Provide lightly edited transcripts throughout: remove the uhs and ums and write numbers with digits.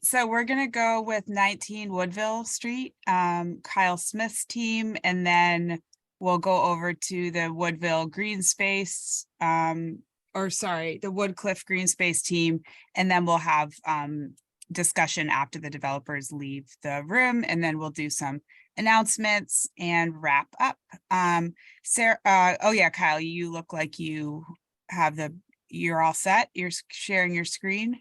So we're gonna go with 19 Woodville Street, Kyle Smith's team, and then we'll go over to the Woodville Green Space, or sorry, the Woodcliff Green Space team, and then we'll have discussion after the developers leave the room, and then we'll do some announcements and wrap up. Sarah, oh yeah, Kyle, you look like you have you're all set. You're sharing your screen.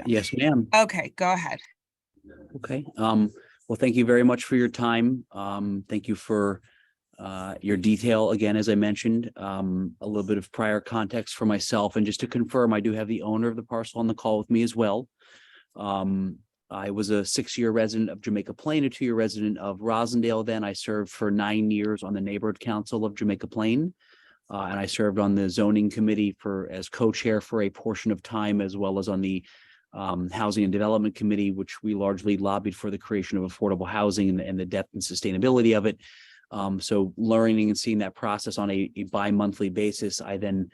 Yes, ma'am. Okay, go ahead. Okay. Well, thank you very much for your time. Thank you for your detail. Again, as I mentioned, a little bit of prior context for myself. And just to confirm, I do have the owner of the parcel on the call with me as well. I was a 6-year resident of Jamaica Plain, a 2-year resident of Rosendale. Then I served for 9 years on the neighborhood council of Jamaica Plain. And I served on the zoning committee as co-chair for a portion of time, as well as on the Housing and Development Committee, which we largely lobbied for the creation of affordable housing and the depth and sustainability of it. So learning and seeing that process on a bi-monthly basis, I then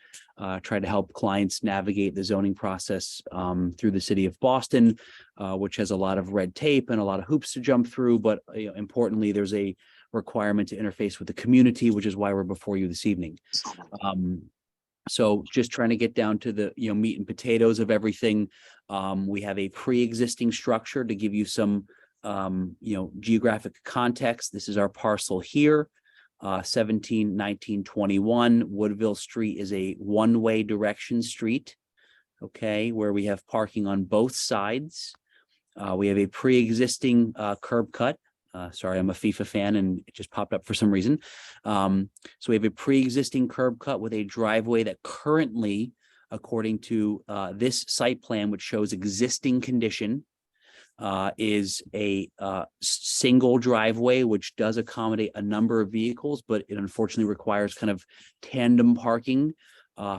try to help clients navigate the zoning process through the city of Boston, which has a lot of red tape and a lot of hoops to jump through. But importantly, there's a requirement to interface with the community, which is why we're before you this evening. So just trying to get down to the meat and potatoes of everything. We have a pre-existing structure to give you some geographic context. This is our parcel here, 17, 19, 21. Woodville Street is a one-way direction street, okay, where we have parking on both sides. We have a pre-existing curb cut. Sorry, I'm a FIFA fan and it just popped up for some reason. So we have a pre-existing curb cut with a driveway that currently, according to this site plan, which shows existing condition, is a single driveway, which does accommodate a number of vehicles, but it unfortunately requires kind of tandem parking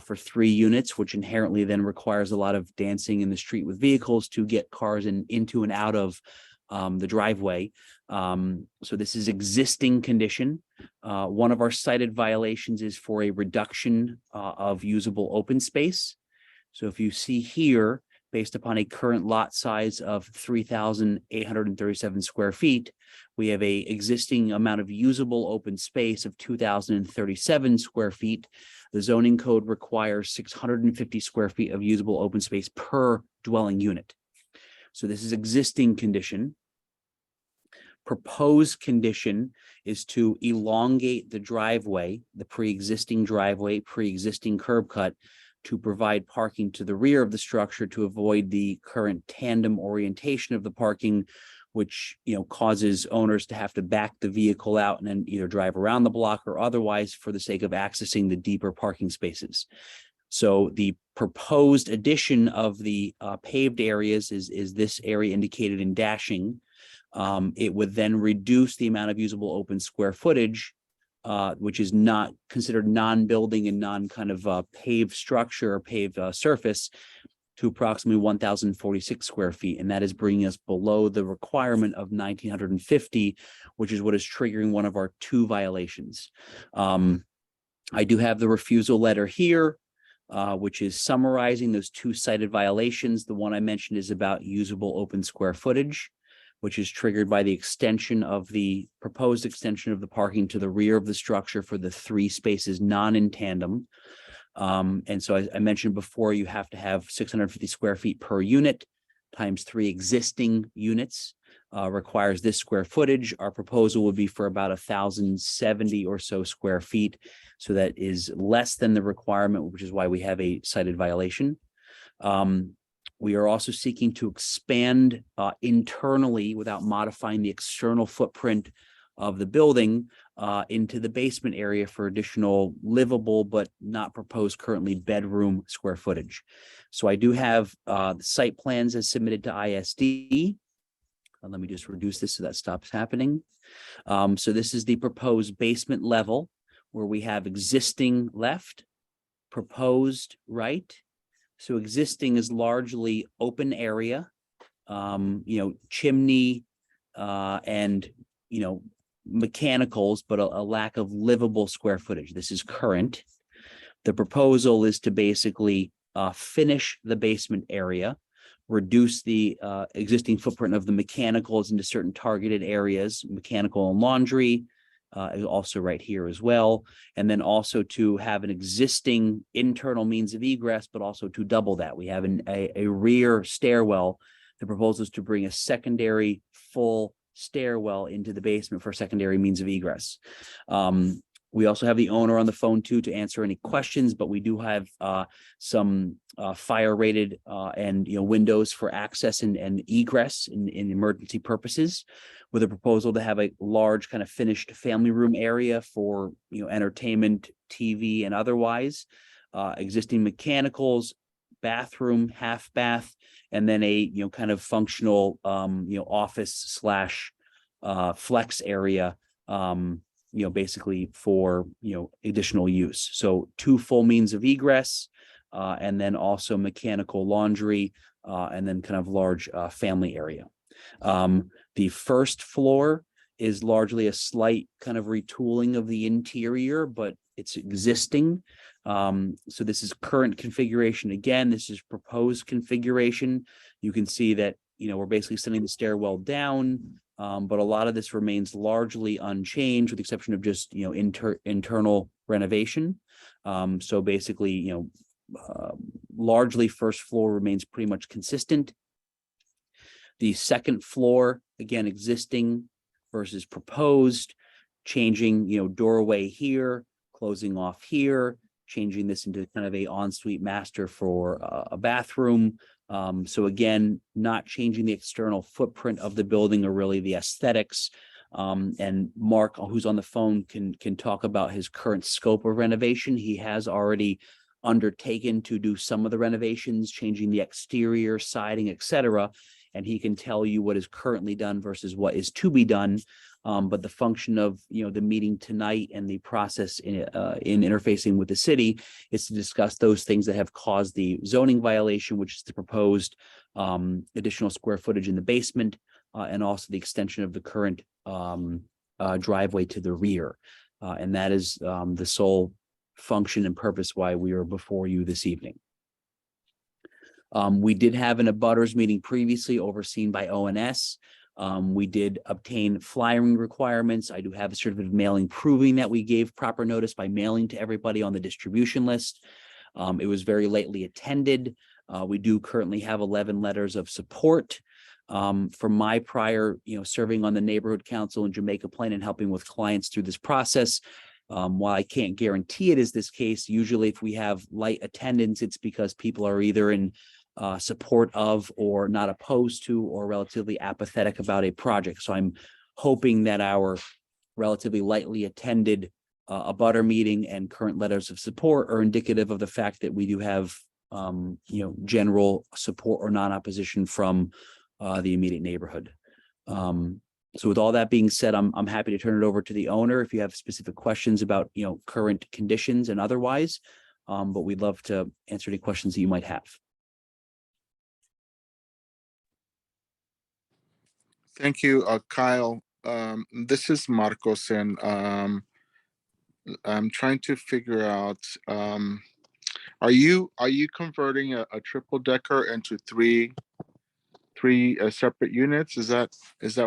for 3 units, which inherently then requires a lot of dancing in the street with vehicles to get cars into and out of the driveway. So this is existing condition. One of our cited violations is for a reduction of usable open space. So if you see here, based upon a current lot size of 3,837 square feet, we have a existing amount of usable open space of 2,037 square feet. The zoning code requires 650 square feet of usable open space per dwelling unit. So this is existing condition. Proposed condition is to elongate the driveway, the pre-existing driveway, pre-existing curb cut, to provide parking to the rear of the structure to avoid the current tandem orientation of the parking, which causes owners to have to back the vehicle out and then either drive around the block or otherwise for the sake of accessing the deeper parking spaces. So the proposed addition of the paved areas is this area indicated in dashing. It would then reduce the amount of usable open square footage, which is not considered non-building and non-kind of paved structure or paved surface, to approximately 1,046 square feet. And that is bringing us below the requirement of 1,950, which is what is triggering one of our 2 violations. I do have the refusal letter here, which is summarizing those 2 cited violations. The one I mentioned is about usable open square footage, which is triggered by the extension of the proposed extension of the parking to the rear of the structure for the 3 spaces non in tandem. And so I mentioned before, you have to have 650 square feet per unit times 3 existing units requires this square footage. Our proposal would be for about 1,070 or so square feet. So that is less than the requirement, which is why we have a cited violation. We are also seeking to expand internally without modifying the external footprint of the building into the basement area for additional livable but not proposed currently bedroom square footage. So I do have the site plans as submitted to ISD. Let me just reduce this so that stops happening. So this is the proposed basement level where we have existing left, proposed right. So existing is largely open area, chimney and, mechanicals, but a lack of livable square footage. This is current. The proposal is to basically finish the basement area, reduce the existing footprint of the mechanicals into certain targeted areas, mechanical and laundry, is also right here as well. And then also to have an existing internal means of egress, but also to double that. We have a rear stairwell. The proposal is to bring a secondary full stairwell into the basement for secondary means of egress. We also have the owner on the phone too to answer any questions, but we do have some fire rated and windows for access and egress in emergency purposes, with a proposal to have a large kind of finished family room area for entertainment, TV, and otherwise. Existing mechanicals, bathroom, half bath, and then a kind of functional office slash flex area, basically for additional use. So 2 full means of egress, and then also mechanical laundry, and then kind of large family area. The first floor is largely a slight kind of retooling of the interior, but it's existing. So this is current configuration. Again, this is proposed configuration. You can see that, we're basically sending the stairwell down, but a lot of this remains largely unchanged with the exception of just, internal renovation. So basically, largely first floor remains pretty much consistent. The second floor, again, existing versus proposed, changing, doorway here, closing off here, changing this into kind of a ensuite master for a bathroom. So again, not changing the external footprint of the building or really the aesthetics. And Mark, who's on the phone, can talk about his current scope of renovation. He has already undertaken to do some of the renovations, changing the exterior, siding, etc. And he can tell you what is currently done versus what is to be done. But the function of the meeting tonight and the process in interfacing with the city is to discuss those things that have caused the zoning violation, which is the proposed additional square footage in the basement, and also the extension of the current driveway to the rear. And that is the sole function and purpose why we are before you this evening. We did have an abutters meeting previously overseen by ONS. We did obtain flyering requirements. I do have a certificate of mailing proving that we gave proper notice by mailing to everybody on the distribution list. It was very lately attended. We do currently have 11 letters of support. From my prior, serving on the neighborhood council in Jamaica Plain and helping with clients through this process. While I can't guarantee it is this case, usually if we have light attendance, it's because people are either in support of or not opposed to or relatively apathetic about a project. So I'm hoping that our relatively lightly attended abutter meeting and current letters of support are indicative of the fact that we do have general support or non-opposition from the immediate neighborhood. So with all that being said, I'm happy to turn it over to the owner if you have specific questions about current conditions and otherwise, but we'd love to answer any questions that you might have. Thank you, Kyle. This is Marcos, and I'm trying to figure out, are you converting a triple decker into three separate units? Is that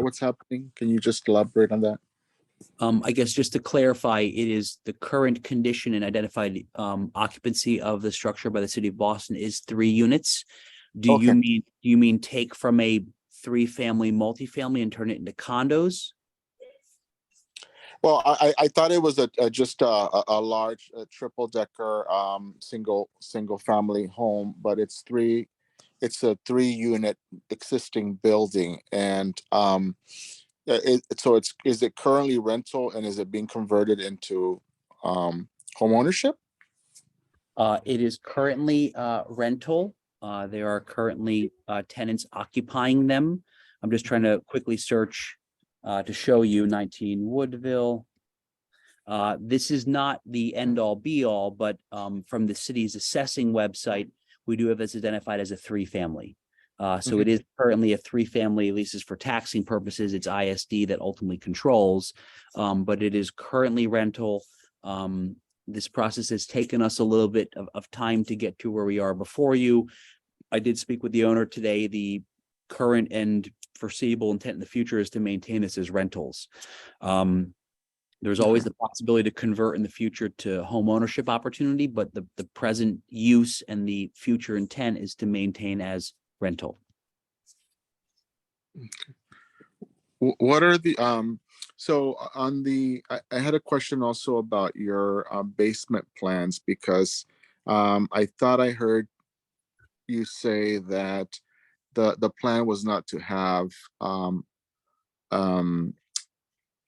what's happening? Can you just elaborate on that? I guess just to clarify, it is the current condition and identified occupancy of the structure by the city of Boston is 3 units. Do you mean take from a 3-family multifamily and turn it into condos? Well, I thought it was just a large triple decker single family home, but it's a 3-unit existing building, and is it currently rental and is it being converted into home ownership? It is currently rental. There are currently tenants occupying them. I'm just trying to quickly search to show you 19 Woodville. This is not the end all be all, but from the city's assessing website, we do have this identified as a 3-family. So it is currently a 3-family, at least as for taxing purposes. It's ISD that ultimately controls, but it is currently rental. This process has taken us a little bit of time to get to where we are before you. I did speak with the owner today. The current and foreseeable intent in the future is to maintain this as rentals. There's always the possibility to convert in the future to home ownership opportunity, but the present use and the future intent is to maintain as rental. What are the so on the I had a question also about your basement plans, because I thought I heard you say that the plan was not to have um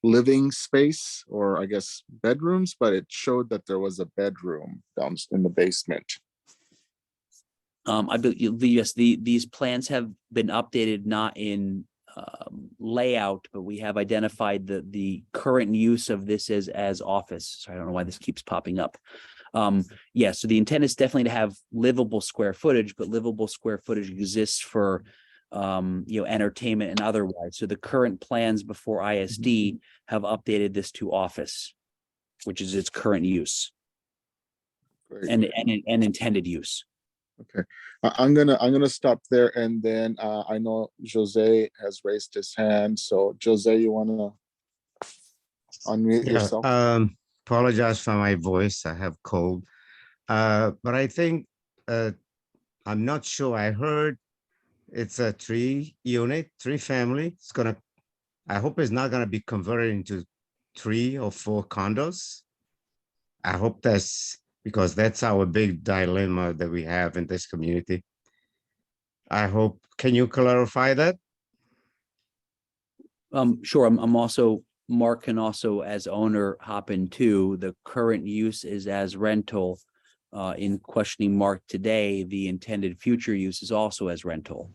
living space, or I guess bedrooms, but it showed that there was a bedroom down in the basement. I believe, yes, these plans have been updated, not in layout, but we have identified the current use of this as office. So I don't know why this keeps popping up. Yeah, so the intent is definitely to have livable square footage, but livable square footage exists for entertainment and otherwise. So the current plans before ISD have updated this to office, which is its current use Great. and intended use. Okay, I'm gonna stop there, and then I know Jose has raised his hand. So Jose, you wanna unmute Yeah, yourself? apologize for my voice. I have cold. But I think I'm not sure. I heard it's a 3-unit, 3-family. I hope it's not gonna be converted into 3 or 4 condos. I hope that's because that's our big dilemma that we have in this community. I hope, can you clarify that? Sure. I'm also, Mark can also as owner hop in too. The current use is as rental. In questioning Mark today, the intended future use is also as rental.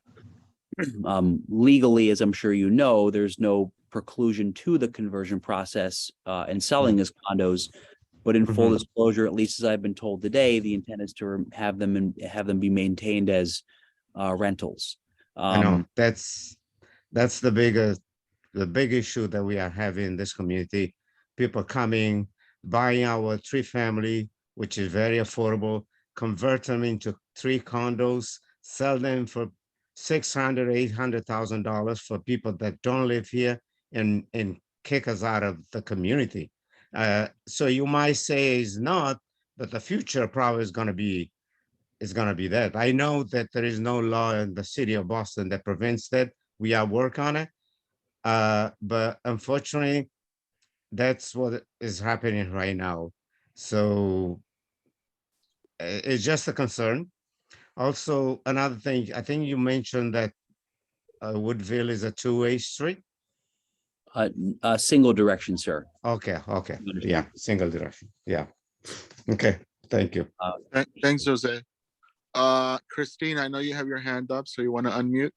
Legally, as I'm sure you know, there's no preclusion to the conversion process and selling as condos. But in full disclosure, at least as I've been told today, the intent is to have them be maintained as rentals. I know that's the big issue that we are having in this community. People coming, buying our 3-family, which is very affordable, convert them into 3 condos, sell them for $600,000, $800,000 for people that don't live here, and kick us out of the community. So you might say it's not, but the future probably is going to be that. I know that there is no law in the city of Boston that prevents that. We are working on it. But unfortunately, that's what is happening right now. So it's just a concern. Also, another thing, I think you mentioned that Woodville is a 2-way street. Single direction, sir. Okay. Yeah, single direction. Yeah. Okay. Thank you. Thanks, Jose. Christine, I know you have your hand up, so you want to unmute?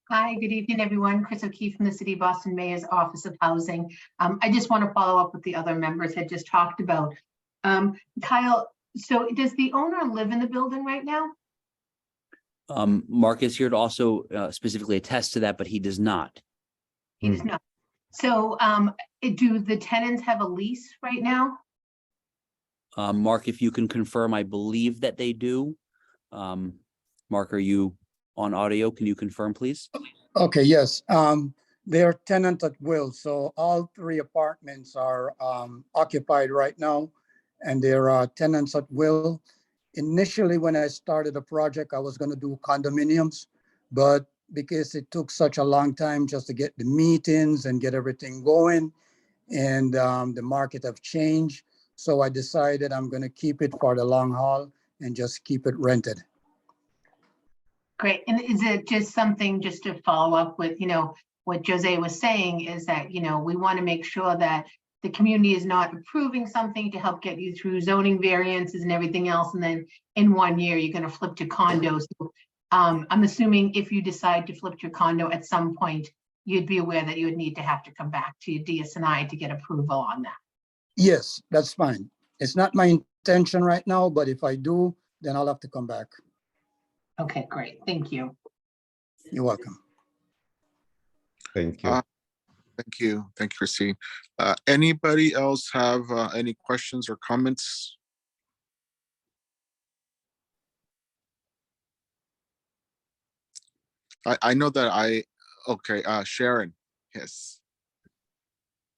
Hi, good evening, everyone. Chris O'Keefe from the City of Boston Mayor's Office of Housing. I just want to follow up with the other members had just talked about. Kyle, so does the owner live in the building right now? Mark is here to also specifically attest to that, but he does not. He does not. So do the tenants have a lease right now? Mark, if you can confirm, I believe that they do. Mark, are you on audio? Can you confirm, please? Okay, yes. They're tenant at will. So all 3 apartments are occupied right now, and they're tenants at will. Initially, when I started the project, I was going to do condominiums, but because it took such a long time just to get the meetings and get everything going, and the market have changed, so I decided I'm going to keep it for the long haul and just keep it rented. Great. And is it just something just to follow up with, what Jose was saying is that, we want to make sure that the community is not approving something to help get you through zoning variances and everything else. And then in 1 year, you're going to flip to condos. I'm assuming if you decide to flip your condo at some point, you'd be aware that you would need to have to come back to your DSNI to get approval on that. Yes, that's fine. It's not my intention right now, but if I do, then I'll have to come back. Okay, great. Thank you. You're welcome. Thank you. Thank you, Christine. Anybody else have any questions or comments? I know that okay, Sharon, yes.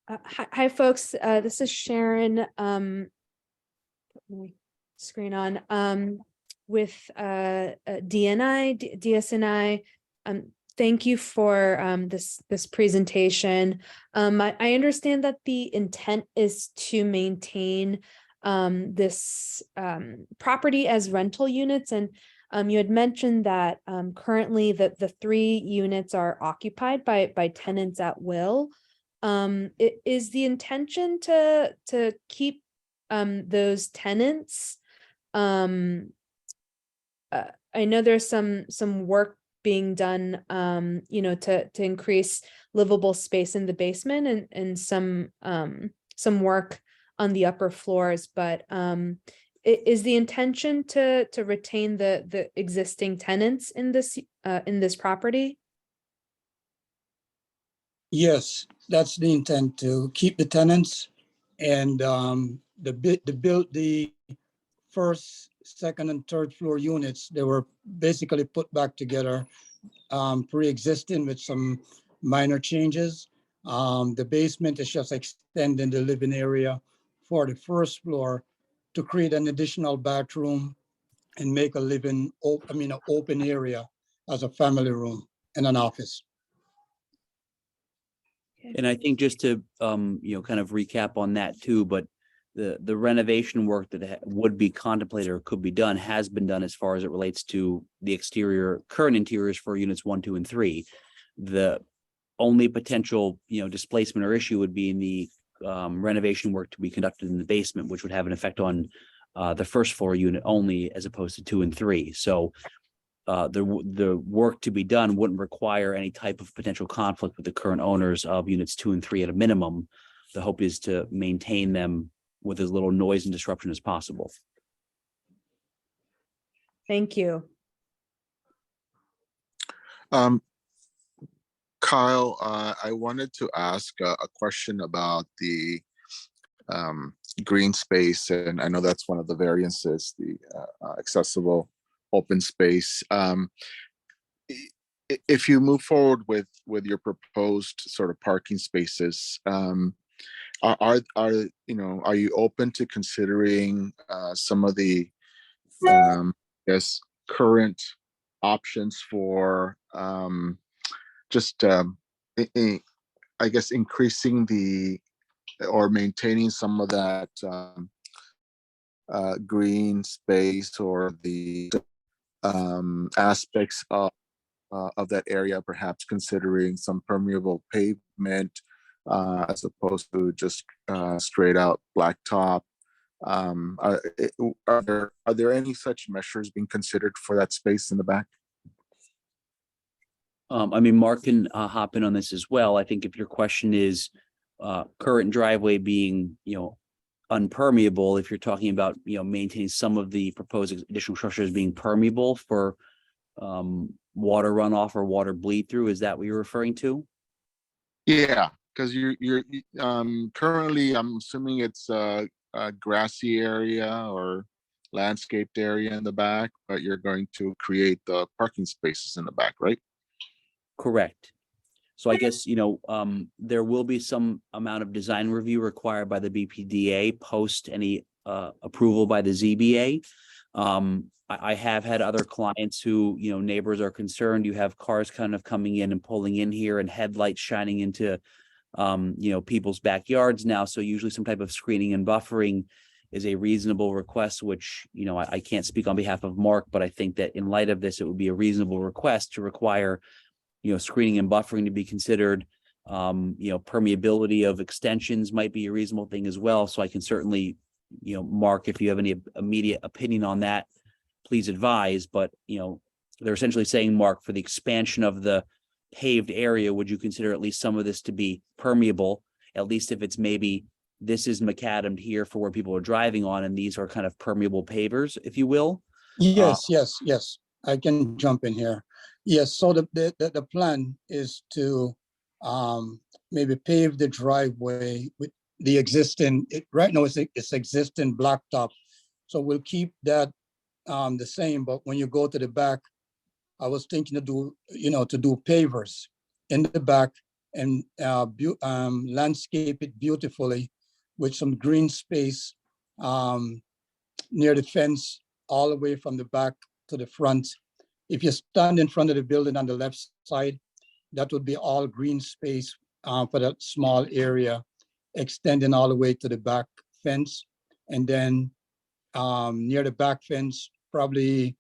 Hi, folks. This is Sharon. Put my screen on with DSNI. Thank you for this presentation. I understand that the intent is to maintain this property as rental units, and you had mentioned that currently the 3 units are occupied by tenants at will. Is the intention to keep those tenants? I know there's some work being done, to increase livable space in the basement and some work on the upper floors, but is the intention to retain the existing tenants in this property? Yes, that's the intent, to keep the tenants and the first, second, and third floor units. They were basically put back together, pre-existing with some minor changes. The basement is just extending the living area for the first floor to create an additional bathroom and make a living, an open area as a family room and an office. And I think just to, kind of recap on that too, but the renovation work that would be contemplated or could be done has been done as far as it relates to the current interiors for units 1, 2, and 3. The only potential, displacement or issue would be in the renovation work to be conducted in the basement, which would have an effect on the first floor unit only as opposed to 2 and 3. So the work to be done wouldn't require any type of potential conflict with the current owners of units 2 and 3 at a minimum. The hope is to maintain them with as little noise and disruption as possible. Thank you. Kyle, I wanted to ask a question about the green space, and I know that's one of the variances, the accessible open space. If you move forward with your proposed sort of parking spaces, are you open to considering some of the current options for I guess increasing or maintaining some of that green space or the aspects of that area, perhaps considering some permeable pavement as opposed to just straight out blacktop. Are there any such measures being considered for that space in the back? Mark can hop in on this as well. I think if your question is current driveway being, unpermeable, if you're talking about, maintaining some of the proposed additional structures being permeable for water runoff or water bleed through, is that what you're referring to? Yeah, because you're currently, I'm assuming it's a grassy area or landscaped area in the back, but you're going to create the parking spaces in the back, right? Correct. So I guess, there will be some amount of design review required by the BPDA post any approval by the ZBA. I have had other clients who, neighbors are concerned. You have cars kind of coming in and pulling in here and headlights shining into, people's backyards now. So usually some type of screening and buffering is a reasonable request, which, I can't speak on behalf of Mark, but I think that in light of this, it would be a reasonable request to require screening and buffering to be considered. Permeability of extensions might be a reasonable thing as well. So I can certainly, Mark, if you have any immediate opinion on that, please advise. But, they're essentially saying, Mark, for the expansion of the paved area, would you consider at least some of this to be permeable? At least if it's maybe this is macadam here for where people are driving on, and these are kind of permeable pavers, if you will. Yes. I can jump in here. Yes, so the plan is to maybe pave the driveway with the existing, right now it's existing blacktop. So we'll keep that the same, but when you go to the back, I was thinking to do, to do pavers in the back and landscape it beautifully with some green space near the fence, all the way from the back to the front. If you stand in front of the building on the left side, that would be all green space for that small area, extending all the way to the back fence. And then near the back fence, probably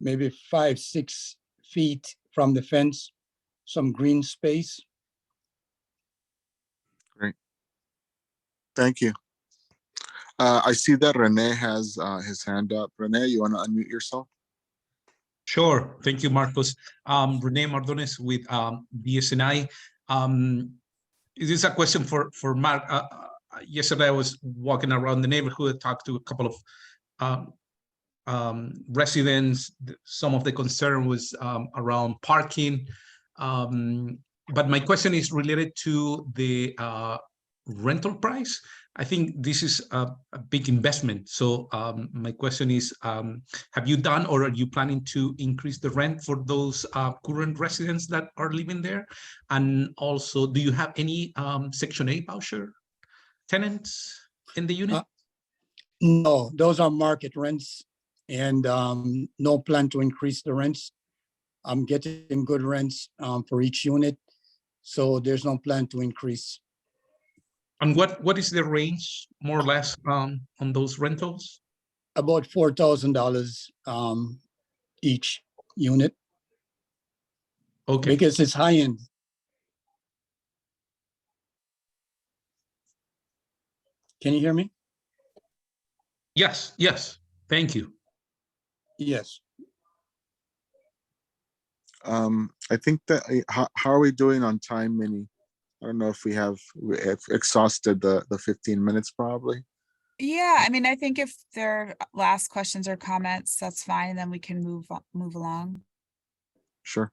maybe 5-6 feet from the fence, some green space. Great. Thank you. I see that Rene has his hand up. Rene, you want to unmute yourself? Sure. Thank you, Marcos. Rene Mardones with DSNI. This is a question for Mark. Yesterday, I was walking around the neighborhood, talked to a couple of residents. Some of the concern was around parking. But my question is related to the rental price. I think this is a big investment. So my question is, have you done or are you planning to increase the rent for those current residents that are living there? And also, do you have any Section 8 voucher tenants in the unit? No, those are market rents, and no plan to increase the rents. I'm getting good rents for each unit, so there's no plan to increase. And what is the range, more or less, on those rentals? About $4,000 each unit, Okay. because it's high end. Can you hear me? Yes, yes. Thank you. Yes. I think that how are we doing on time, Minnie? I don't know if we have exhausted the 15 minutes probably. Yeah, I mean, I think if there are last questions or comments, that's fine. Then we can move along. Sure.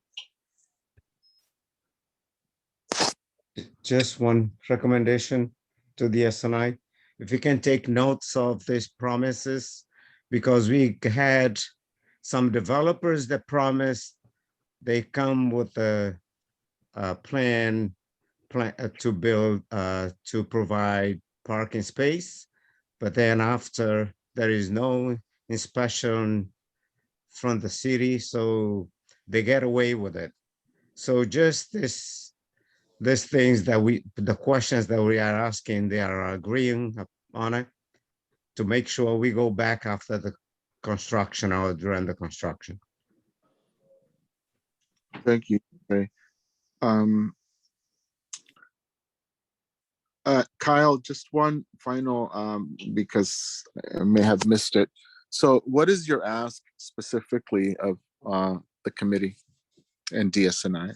Just one recommendation to the DSNI. If you can take notes of these promises, because we had some developers that promised they come with a plan to build, to provide parking space, but then after there is no inspection from the city, so they get away with it. So just these things that the questions that we are asking, they are agreeing on it to make sure we go back after the construction or during the construction. Thank you. Okay. Kyle, just one final, because I may have missed it. So what is your ask specifically of the committee and DSNI?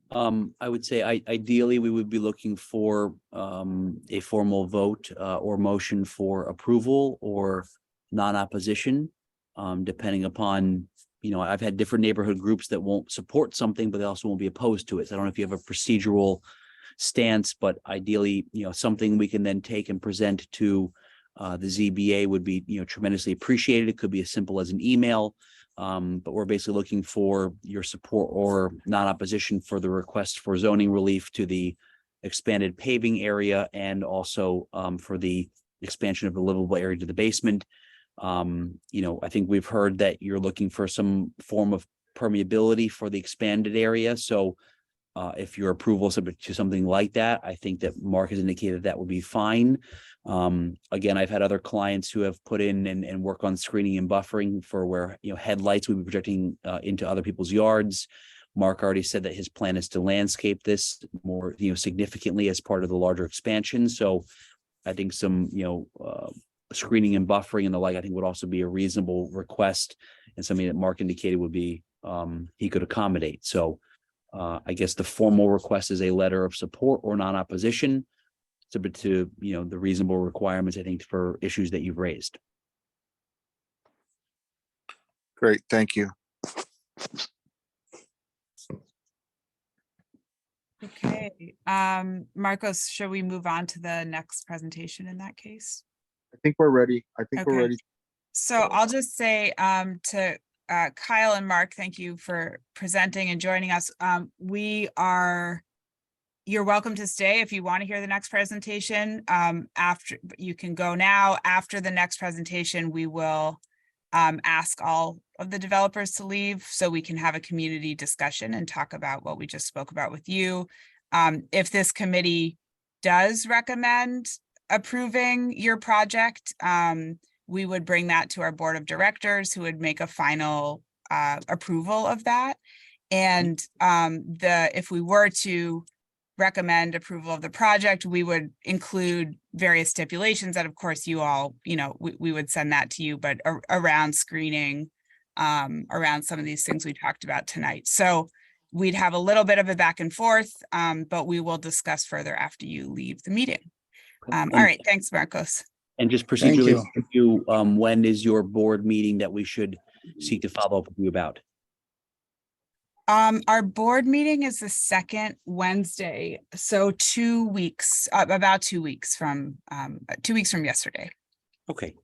I would say ideally we would be looking for a formal vote or motion for approval or non-opposition, depending upon, I've had different neighborhood groups that won't support something, but they also won't be opposed to it. So I don't know if you have a procedural stance, but ideally, something we can then take and present to the ZBA would be, tremendously appreciated. It could be as simple as an email. But we're basically looking for your support or non-opposition for the request for zoning relief to the expanded paving area and also for the expansion of the livable area to the basement. I think we've heard that you're looking for some form of permeability for the expanded area. So if your approval is subject to something like that, I think that Mark has indicated that would be fine. Again, I've had other clients who have put in and work on screening and buffering for where, headlights would be projecting into other people's yards. Mark already said that his plan is to landscape this more, significantly as part of the larger expansion. So I think some, screening and buffering and the like, I think would also be a reasonable request and something that Mark indicated would be, he could accommodate. So I guess the formal request is a letter of support or non-opposition, subject to, the reasonable requirements, I think, for issues that you've raised. Great, thank you. Okay, Marcos, should we move on to the next presentation in that case? I think we're ready. I think we're Okay. ready. So I'll just say to Kyle and Mark, thank you for presenting and joining us. You're welcome to stay if you want to hear the next presentation. After, you can go now. After the next presentation, we will ask all of the developers to leave so we can have a community discussion and talk about what we just spoke about with you. If this committee does recommend approving your project, we would bring that to our board of directors, who would make a final approval of that. And if we were to recommend approval of the project, we would include various stipulations that, of course, you all, we would send that to you, but around screening, around some of these things we talked about tonight. So we'd have a little bit of a back and forth, but we will discuss further after you leave the meeting. All right, thanks, Marcos. And just Thank procedurally, when is your board meeting that we should seek to follow up with you about? Our board meeting is the second Wednesday, so 2 weeks, about 2 weeks from 2 weeks from yesterday. Okay.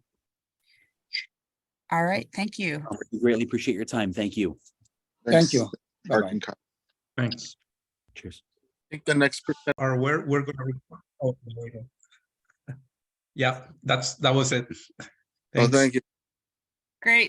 All right, thank you. We greatly appreciate your time. Thank you. Thank Thanks, you. Mark Bye-bye. and Kyle. Thanks. Cheers. I think the next presenter Or we're gonna. Oh, there we go. Yeah, that was it. Oh, Thanks. thank you. Great.